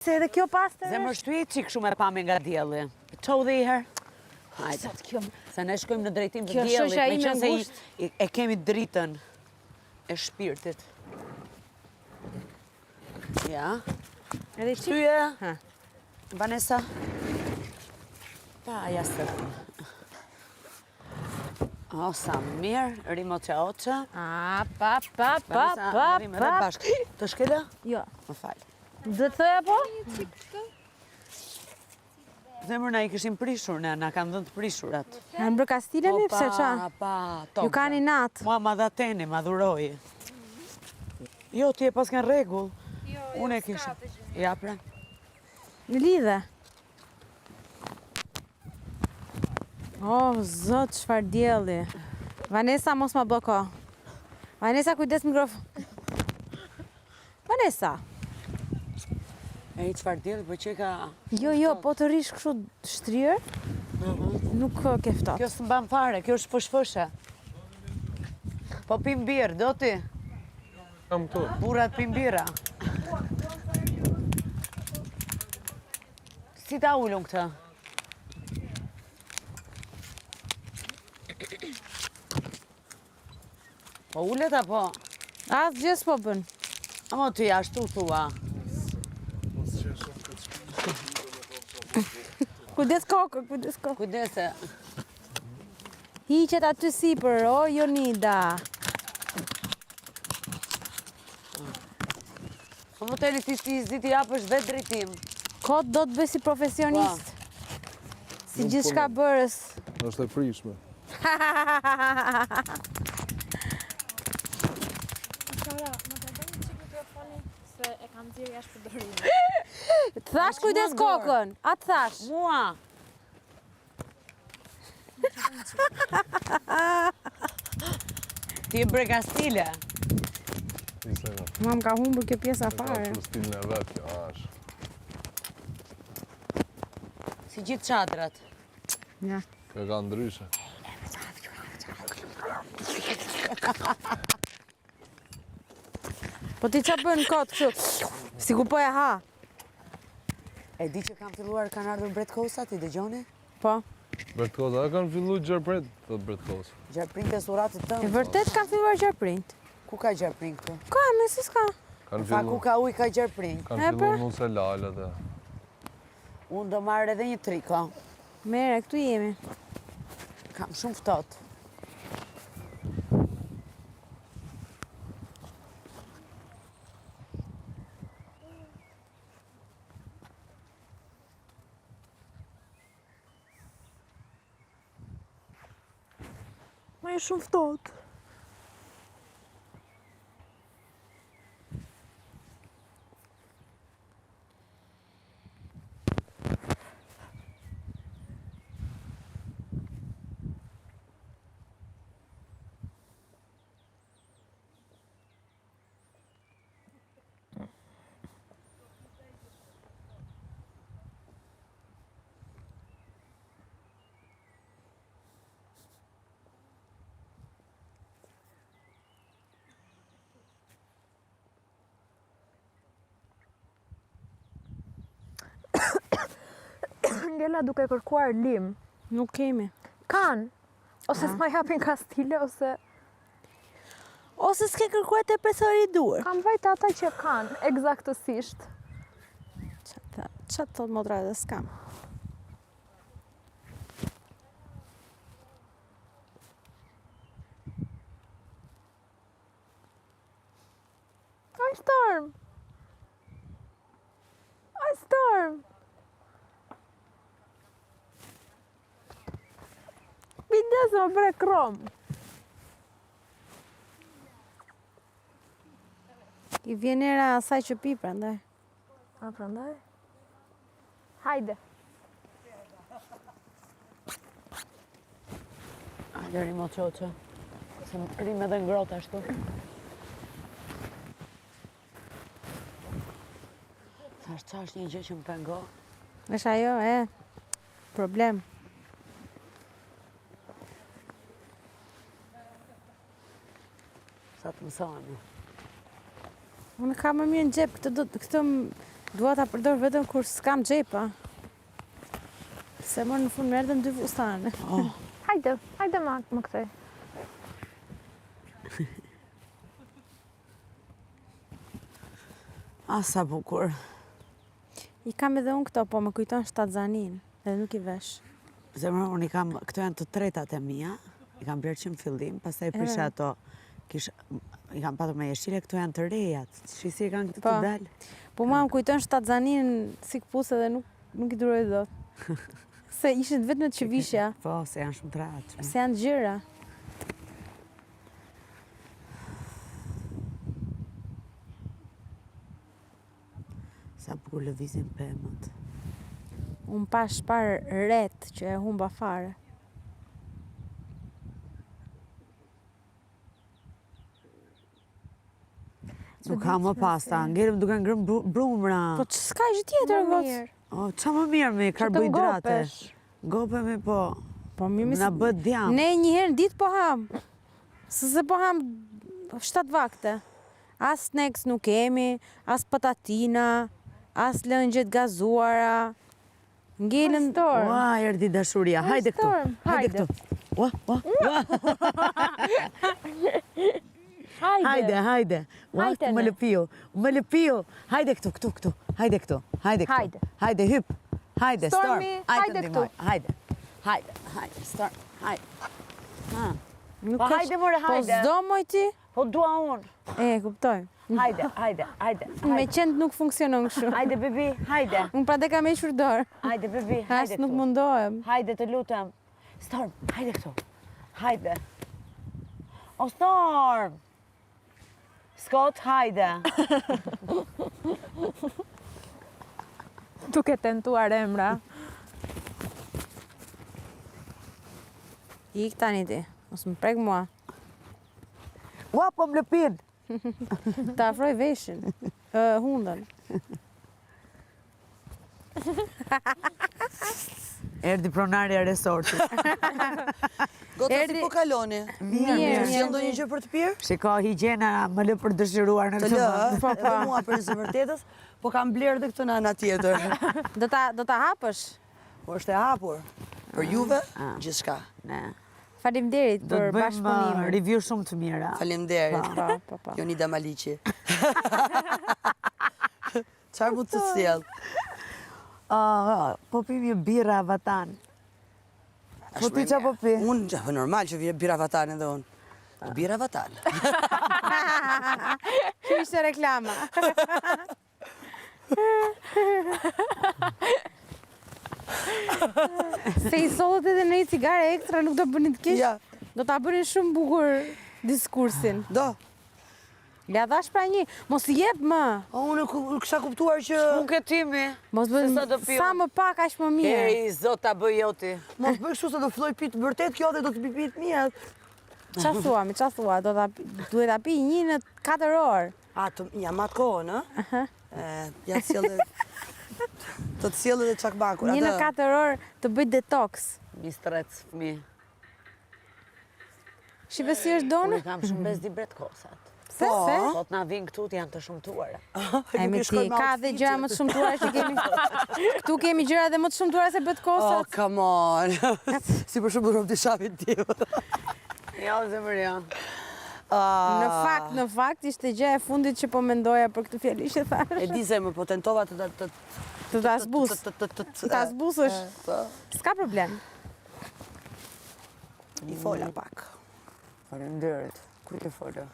Se edhe kjo pastër Zemër shtuji qik shumë e pami nga djeli. Qo dhe i her? Hajde. Se ne shkojmë në drejtim të djelit, shoqja me ime qënë se ngusht. e kemi dritën e shpirtit. Ja. Edhe qik? Shtyje. Vanessa. Pa, jasë. O, sa mirë, rimo që oqa. Pa. Rime dhe bashkë. Të shkele? Jo. Më falë. Dhe të thoja po? Zemër na i këshim prishur, na kanë dhënë të prishurat. Në bërë kastilemi, pse qa? Pa, Ju kanë i natë. Mua ma dha teni, ma dhuroj. Jo, ti e pas kanë regull. Jo, Unë e kishë. Ja, pra. Në lidhe. O, zot, çfarë dielli. Vanessa, mos ma bëko. Vanessa, kujdes mikrofon. Vanessa. E i qëfar djelë, për që ka... Jo, po të rish kështu shtrirë, nuk ke ftot. Kjo së mban fare, kjo është fëshfëshe. Po pim birë, do ti? Kam këtu. Burat pim bira. Si ta ullun këtë? Po ullet apo? Asë gjës po bën. Amo ty ashtu thua. Kujdes kokë, kujdes kokë. Kujdese. Hiqet aty sipër, o Jonida. Po më teni ti zdi japësh vetë drejtim. Kot do të bëj si profesionist. Si gjithçka bërës. Është e prishme. Sara, më të bëjmë qik mikrofoni se e kam dzirë jashtë përdorimin. Të thash kujdes kokën, a të thash. Mua. Ti e bregastile. Mam ka humbur kjo pjesa fare. Ka stilin e vetë, kjo është. Si gjithë qadrat. Ja. Kjo ka ndryshe. Po ti qa bën kot kështu? Si ku po e ha? E di që kam filluar, kanë ardhur Bret Kosa, ti dëgjoni? Po. Bret Kosa, a kanë fillu gjerpret, thot Bret Kosa. Gjerprin të suratit tëmë. E vërtet ka filluar gjerprint. Ku ka gjerprin këtu? Ka, me si s'ka. Kanë Fa ku fillu, ka uj ka gjerprin. kanë E, fillu pra. nuse lalet e. Unë do marrë edhe një triko. Mere, këtu jemi. Kam shumë ftohtë. Ma e shumë ftohtë. Ngella duke kërkuar lim. Nuk kemi. Kan. Ose s'ma japin kastile, ose... Ose s'ke kërkuar te profesori i dur. Kam vajtë ata që kanë, eksaktësisht. Qa të thot motra dhe s'kam. Ai Storm! Ai Storm! Bindes më bre krom. I vjen era asaj që pi, prandaj. A prandaj? Hajde. Hajde rimo qoqë. Se më rrim edhe ngrot ashtu. Thash qa është një gjë që më pengo. Është ajo, problem. Sa të mësojnë. Unë kam më mirë në gjep, këtë Dua ta përdor vetëm kur s'kam xhepa. Se më në fund më erdhën 2 fustane. Hajde më kthej. Sa bukur. I kam edhe unë këto, po më kujton shtatzanin, edhe nuk i vesh. Zemra, unë i kam, këto janë të tretat e mia, i kam blerë që në fillim, pastaj prisha ato, i kam patur me jeshile, këto janë të rejat, shisi e kanë këtë të dalë. Po ma më kujton shtatzanin si këpuse dhe nuk i duroj dot. Se ishin vetëm të qëvishja. Po, se janë shumë të ratshme. Se janë gjëra. Sa bukur lëvizin pemët. Unë pa shpar ret që e humba fare. Nuk ka më pasta, ngelëm duke ngrënë brumra. Po që s'ka ishë tjetër, gotë? Qa më mirë me karbohidrate. Gopemi po. Po mirë na bët djam. Ne njëherë ditë po ham. Se po ham 7 vakte. As snacks nuk kemi, as patatina, as lëngjet gazuara. Ngelëm Ua, erdi dashuria. Hajde këtu. Hajde këtu. Ua. Hajde. Ua, më lëpiu. Hajde këtu. Hajde, hyp. Hajde, Storm. Hajde këtu. Hajde, Storm. Hajde. Nuk Po hajde, more, Po hajde. s'do moj ti? Po dua unë. Kuptoj. Hajde. Me qend nuk funksionon kështu. Hajde, bebi, hajde. Unë pra dhe kam e dorë. Hajde, bebi, As hajde nuk këtu. mundohem. Hajde, të lutem. Storm, hajde këtu. Hajde. O, Storm! Scott, hajde. Duke tentuar emra. Ik tani ti, mos më prek mua. Ua, po më lëpin. Ta afroj veshin, hundën. Erdi pronarja resortit. Gota si po kaloni? Mirë. Si ndonjë gjë për të pirë? Shiko, higjena më lë për dëshiruar në Të këtë lë, vend. edhe mua për së vërtetës, po kam blerë dhe këtë në ana tjetër. Do ta hapësh? Po është e hapur. Për juve, gjithçka. Ne. Faleminderit Do për të bëjmë bashkëpunimin. review shumë të mira. Faleminderit. Po. Jonida Maliqi. Çfarë mund të sjell? Po pim një birra vatan. Po ti qa po pi? Unë, normal që vje bira vatan edhe unë. Bira vatan. Kjo ishte reklama. Se i sollët edhe në një cigare ekstra nuk do bënin të keq. Ja. Do ta bënin shumë bukur diskursin. Do. Ja dhash pra një, mos i jep më. Unë kisha kuptuar që... Nuk e timi. Mos bën sa do piu. sa më pak aq më mirë. Eri, zot ta bëj joti. Mos bëj kështu se do filloj pitë vërtet kjo dhe do të pitë mia. Qa thua? Duhet ta pi një në 4 orë. Jam atë kohën, ë? Ja të sjellë... Të të sjellë dhe çakbakur. Një në 4 orë të bëj detox. Mi strec, fmi. Shive si është donë? Unë kam shumë bezdi bret kosat. Se? Po të na vinë këtu të janë të shumëtuara. E me ti, ka dhe gjëra më të shumëtuara që kemi. Këtu kemi gjëra dhe më të shumëtuara se bët Oh, kosat. come on. Si për shumë rrob të shavit tim. Jo, zemër jo. Në fakt ishte gjë e fundit që po mendoja për këtë fjali që thash. E di zemër, po tentova të ta zbus. Ta zbusësh. S'ka problem. I fola pak. Faleminderit. Kujt e fola?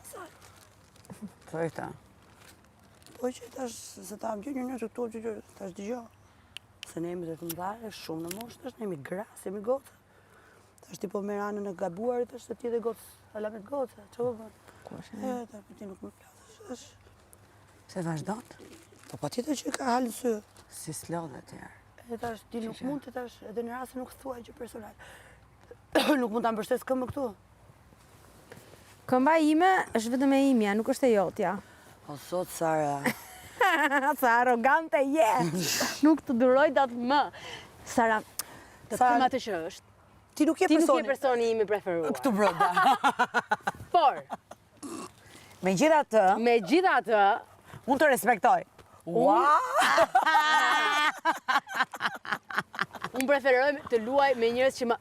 Thojta. Po që tash se ta më gjë një të këto që tash dëgjoj. Se ne jemi të të mdhare, shumë në moshë, tash ne jemi gras, jemi gotë. Tash ti po merr anën e gabuarit, tash ti dhe gocë, alamet gocë, ç'o bën? Tash ti nuk më plasësh. Se vazhdon? Po patjetër që ka halë sy. Si s'lodhe tjerë. E tash ti nuk mund të tash edhe në rast se nuk thuaj gjë personal. Nuk mund ta mbështes këmbë këtu. Këmba ime është vetëm e imja, nuk është e jotja. O sot Sara. Sa arrogante je. Nuk të duroj dot më. Sara, të them atë që është. Ti nuk je Ti nuk je personi. personi im i preferuar. Këtu brenda. Por, Megjithatë, megjithatë, unë të respektoj. Ua! Unë preferoj të luaj me njerëz që më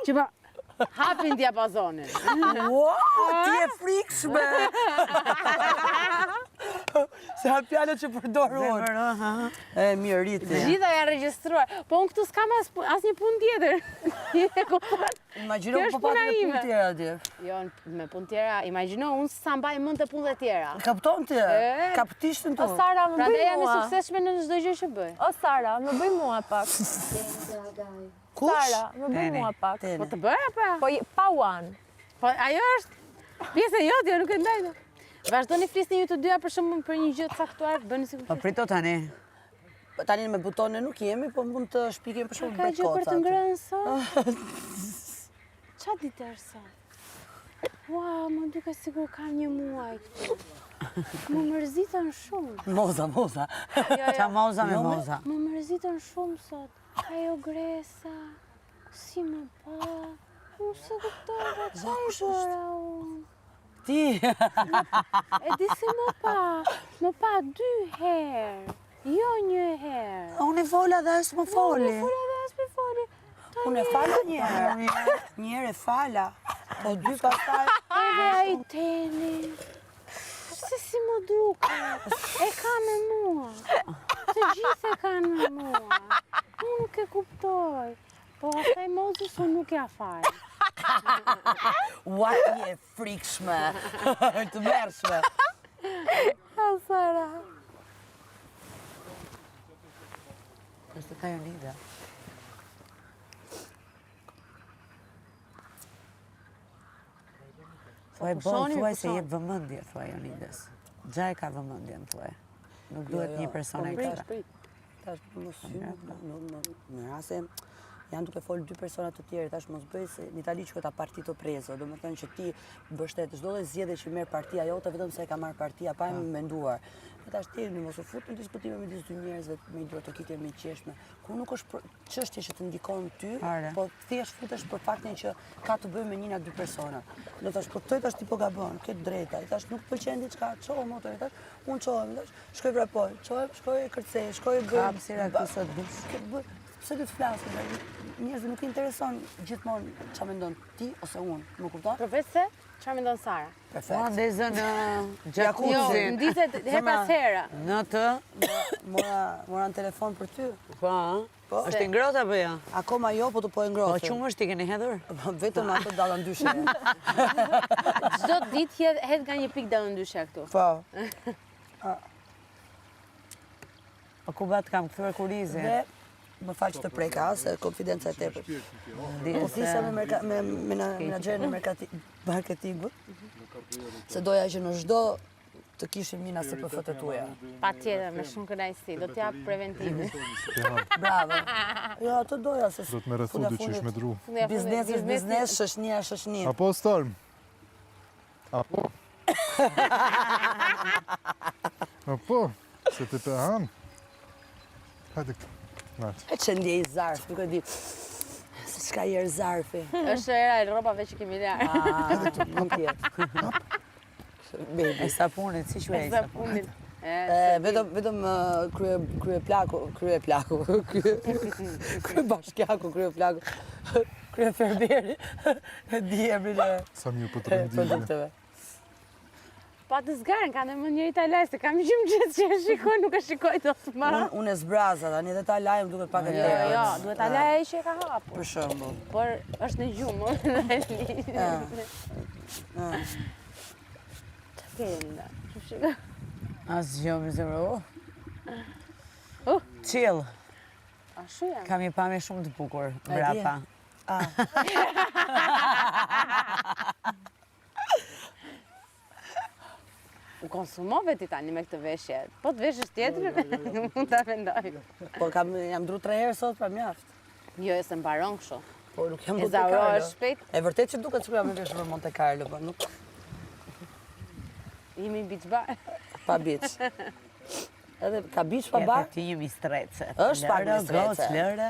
që më hapin diapazonin. Ua! Ti e frikshme! Se ha fjalët që përdor unë. E mirë riti. Gjitha janë regjistruar. Po unë këtu s'kam asnjë punë tjetër. Imagjino Kjo po është patë puna në ime. punë tjera atje. Jo, me punë tjera, imagjino unë sa mbaj mend të punëve tjera. Kapton ti? E. Kaptishtën tu? O Sara, më Prandaj bëj jam e mua. suksesshme në çdo gjë që bëj. O Sara, më bëj mua pak. Kush? Sara, më bëj Teni. mua pak. Po Tene. të bëj apo? Po pa uan. Po ajo është pjesë e jote, jo nuk e ndaj. Vazhdoni flisni ju të dyja për shembull për një gjë të caktuar, bëni sikur. Po prito tani. Tani me butone nuk jemi, po mund të shpikim për shumë Ka gjë për të ngrënë sot? Qa ditër sot? Ua, më duke sigur kam një muaj këtu. Më mërzitën shumë. Moza. Qa moza me moza. Më mërzitën shumë sot. Ajo Gresa, si më pa, unë se kuptova, qa i bëra unë? Ti? E di se më pa 2 herë, jo 1 herë. Unë e fola dhe është më foli. Unë e dhe asë me foli. Unë e fala një herë. Një herë e fala. Po dy pastaj. Edhe ai Teni, se si më duket, e ka me mua. Të gjithë e kanë me mua. Unë nuk e kuptoj. Po asaj Mozës unë nuk ja fal. Ua ti e frikshme. Të mërshme. A Sara. Është ka Jonida. Thuaj pushoni, thuaj se pushoni. jep vëmendje, thuaj Jonides. Gja e ka vëmendjen, thuaj. Nuk duhet një person ekstra. Tash mos në rase janë duke folë 2 persona të tjerë, tash mos bëj se në Itali quhet partito preso, do të thënë që ti mbështet çdo lloj zgjedhje që merr partia jote vetëm se e ka marrë partia pa e menduar. E tash ti mos u fut në diskutime midis dy njerëzve me hidrotokitje me qeshme, ku nuk është çështje që të ndikon ty, Fare. po thjesht futesh për faktin që ka të bëjë me njëna 2 persona. Do thash po këtoj tash ti po gabon, ke drejta. Tash nuk pëlqen diçka, çoh motor tash, unë çohem tash, shkoj vrapoj, çohem, shkoj kërcej, shkoj bëj. Ka hapësira këtu sot bush. Pse do të flasim? Njerëzve nuk i intereson gjithmonë ç'a mendon ti ose unë, më kupton? Përveç se, çfarë mendon Sara? Unë Perfekt. ndezë në Jo, jacuzzi. ndiset her pas here. Në të, Mora në telefon për ty. po, Po. është i ngrohtë apo jo? Akoma jo, po të po e Po ngrohtë. qumë është i keni hedhur? Vetëm ato dallën ndyshe. Çdo ditë hedh nga një pikë dallëndyshe këtu. Po. Po ku bat kam këthyre kurizi. Dhe më fal që të preka, se konfidenca e tepër. Po flisa me menaxherin e marketingut, se doja që në çdo të kishim një nasë për fotot tuaja. Patjetër, me shumë kënaqësi, do t'jap preventive. Bravo. Jo, ato doja se Do të me rrethu dy qysh me dru. biznesi është biznes, shoqënia është shoqëni. Apo Storm? Apo? Apo? Se të të hanë? Hajde këtu. Nalt. E që ndjej zarf, nuk e di. Se çka jerë zarfi. Është era e rrobave që kemi larë. Nuk jetë. Baby. E sapunit, si shue e Sa sapunit? fundit. Vetëm krye bashkjaku, krye plaku, krye ferberi, di emrin e Sa mirë po të rëndime. produkteve. Pa të zgarën, ka në më njëri talaj, se kam gjimë gjithë që e shikoj, nuk e shikoj të të ma. Unë e zbraza, tani dhe ta lajmë duket pak e Jo, tepër. jo, duhet talaj e që e ka hapur. Për shembull. Por është në gjumë, Që keni nda? Që shikoj? Asë gjë, më zërë, Oh. Chill, A shu jam? kam një pamje shumë të bukur, di. brapa. U konsumove ti tani me këtë veshje. Po të veshësh tjetër, mund ta mendoj. Po jam dru 3 herë sot, pra mjaft. Jo, e se mbaron kështu. Po nuk jam E Monte Carlo. zaurohesh shpejt. E vërtet që duket sikur jam e veshur për Monte Carlo, po nuk Jemi beach bar. pa biç. Edhe ka biç pa Ja, bar? për ti një mistrece. Është pak Lërë, mistrece. gocë, lërë.